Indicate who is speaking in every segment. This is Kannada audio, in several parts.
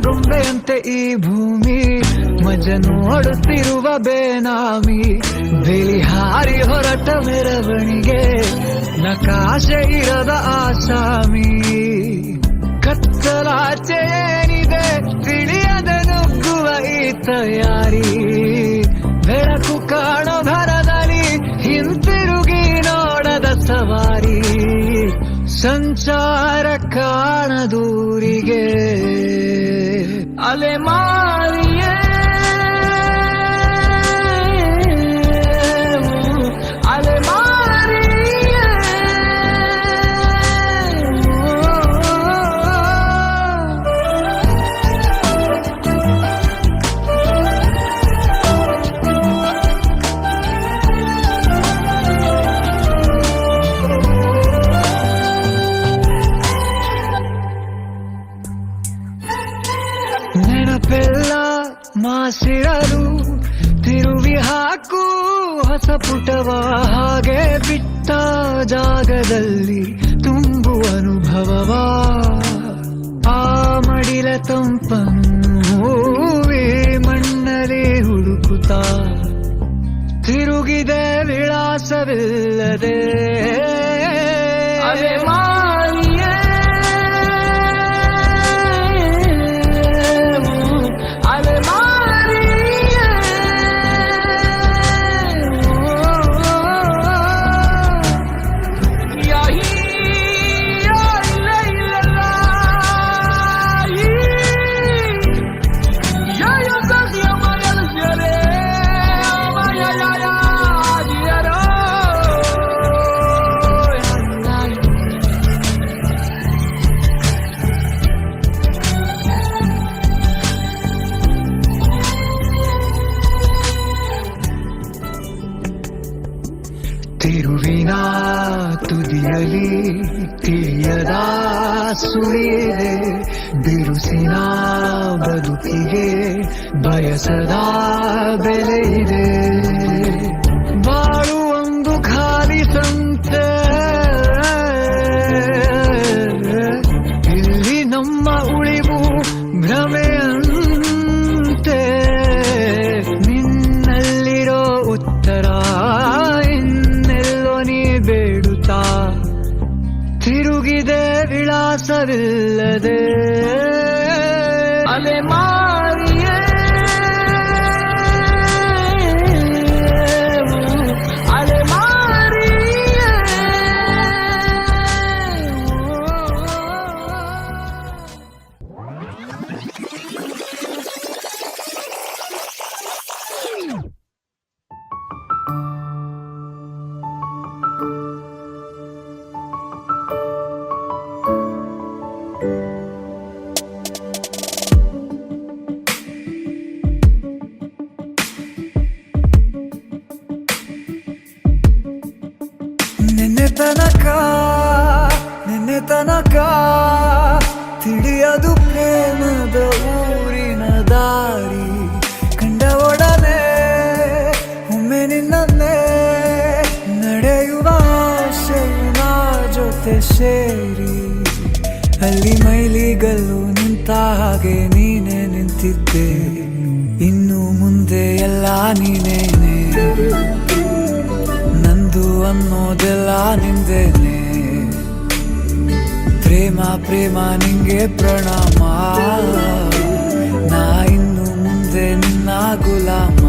Speaker 1: ಗೊಂಬೆಯಂತೆ ಈ ಭೂಮಿ ಮಜ ನೋಡುತ್ತಿರುವ ಬೇನಾಮಿ ಬಿಳಿ ಹಾರಿ ಹೊರಟ ಮೆರವಣಿಗೆ ನಕಾಶೆ ಇರದ ಆಸಾಮಿ ಕತ್ತಲಾಚೆ ಏನಿದೆ ತಿಳಿಯದೆ ನುಗ್ಗುವ ಈ ತಯಾರಿ ಬೆಳಕು ಕಾಣೋ ಭರದಲ್ಲಿ ಹಿಂತಿರುಗಿ ನೋಡದ ಸವಾರಿ ಸಂಚಾರ ಕಾಣದೂರಿಗೆ ಅಲೆಮಾರಿಯೇ ನೆನಪೆಲ್ಲ ಮಾಸಿರಲು ತಿರುವಿ ಹಾಕು ಹೊಸ ಪುಟವ ಹಾಗೆ ಬಿಟ್ಟ ಜಾಗದಲ್ಲಿ ತುಂಬು ಅನುಭವವ ಆ ಮಡಿಲ ತಂಪನ್ನು ಮಣ್ಣಲ್ಲಿ ಹುಡುಕುತ್ತಾ ತಿರುಗಿದೆ ವಿಳಾಸವಿಲ್ಲದೆ ತಿರುವಿನ ತುದಿಯಲಿ ತಿಳಿಯದ ಸುಳಿಯಿದೆ ಬಿರುಸಿನ ಬದುಕಿಗೆ ಬಯಸದ ಬೆಲೆ ಇದೆ ಬಾಳು ಒಂದು ಖಾಲಿ ಸಂತೆ ಇಲ್ಲಿ ನಮ್ಮ ಉಳಿವು ಭ್ರಮೆಯಂತೆ ನಿನ್ನಲ್ಲಿರೋ ಉತ್ತರ ಬೇಡುತ್ತಾ ತಿರುಗಿದೆ ವಿಳಾಸವಿಲ್ಲದೆ ಅಲೆಮಾರಿಯೇ ನಿನ್ನೆ ತನಕ ತಿಳಿಯದು ಪ್ರೇಮದ ಊರಿನ ದಾರಿ ಕಂಡ ಒಡನೆ ಒಮ್ಮೆ ನಿನ್ನೇ ನಡೆಯುವ ಆಸೆಯ ಜೊತೆ ಸೇರಿ ಅಲ್ಲಿ ಮೈಲಿಗಲ್ಲು ನಿಂತ ಹಾಗೆ ನೀನೆ ನಿಂತಿದ್ದೆ ಇನ್ನು ಮುಂದೆ ಎಲ್ಲ ನೀನೇನೆ ನಂದು ಅನ್ನೋದೆಲ್ಲ ನಿಂದೇನೆ ಪ್ರೇಮ ಪ್ರೇಮ ನಿಂಗೆ ಪ್ರಣಾಮ ನಾ ಇನ್ನು ಮುಂದೆ ನಿನ್ನ ಗುಲಾಮ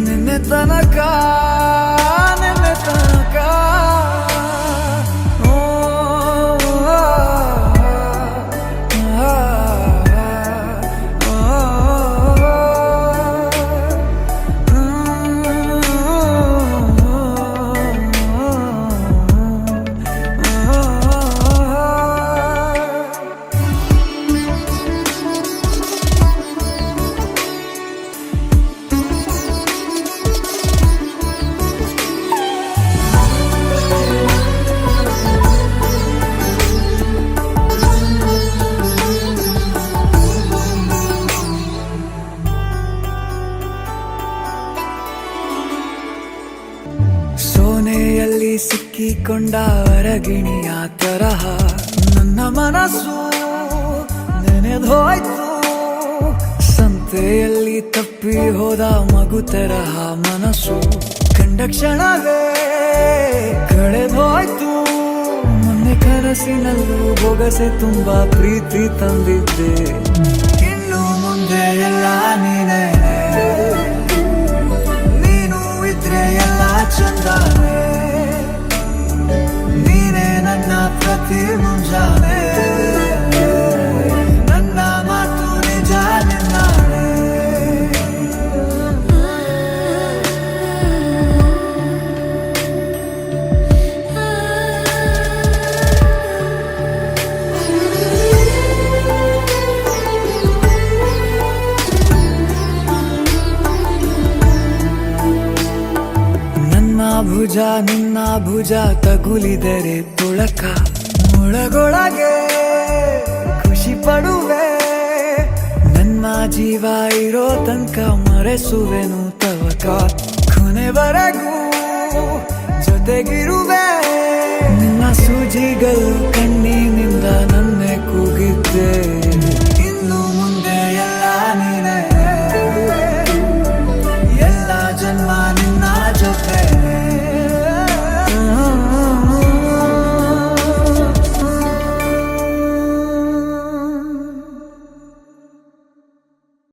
Speaker 1: ನಿನ್ನೆ ತನಕ ಸೋನೆಯಲ್ಲಿ ಸಿಕ್ಕಿಕೊಂಡ ಅರಗಿಣಿಯ ತರಹ ನನ್ನ ಮನಸ್ಸು ನೆನೆದೋಯ್ತು. ಸಂತೆಯಲ್ಲಿ ತಪ್ಪಿ ಹೋದ ಮಗು ತರಹ ಮನಸ್ಸು ಕಂಡ ಕ್ಷಣವೇ ಕಳೆದೋಯ್ತು. ಮೊನ್ನೆ ಕನಸಿನಲ್ಲೂ ಬೊಗಸೆ ತುಂಬಾ ಪ್ರೀತಿ ತಂದಿದ್ದೆ. ಇನ್ನು ಮುಂದೆ ಎಲ್ಲ ನೀನೇ, ನೀನು ಇದ್ರೆ ಎಲ್ಲ ಚಂದಾನೆ. ನೀನೇ ನನ್ನ ಪ್ರತಿ ಮುಂಜಾನೆ, ನನ್ನ ಮಾತು ನಿಜ ನಿನ್ನಾಳೆ. ಭುಜ ನಿನ್ನ ಭುಜ ತಗುಲಿದರೆ ತುಳಕ ಮುಳಗೊಳಗೆ ಖುಷಿ ಪಡುವೆ. ನನ್ನ ಜೀವ ಇರೋ ತನಕ ಮರೆಸುವೆನು ತವಕ. ಕೊನೆವರೆಗೂ ಜೊತೆಗಿರುವೆ. ನಿನ್ನ ಸೂಜಿಗಳು ಕಣ್ಣ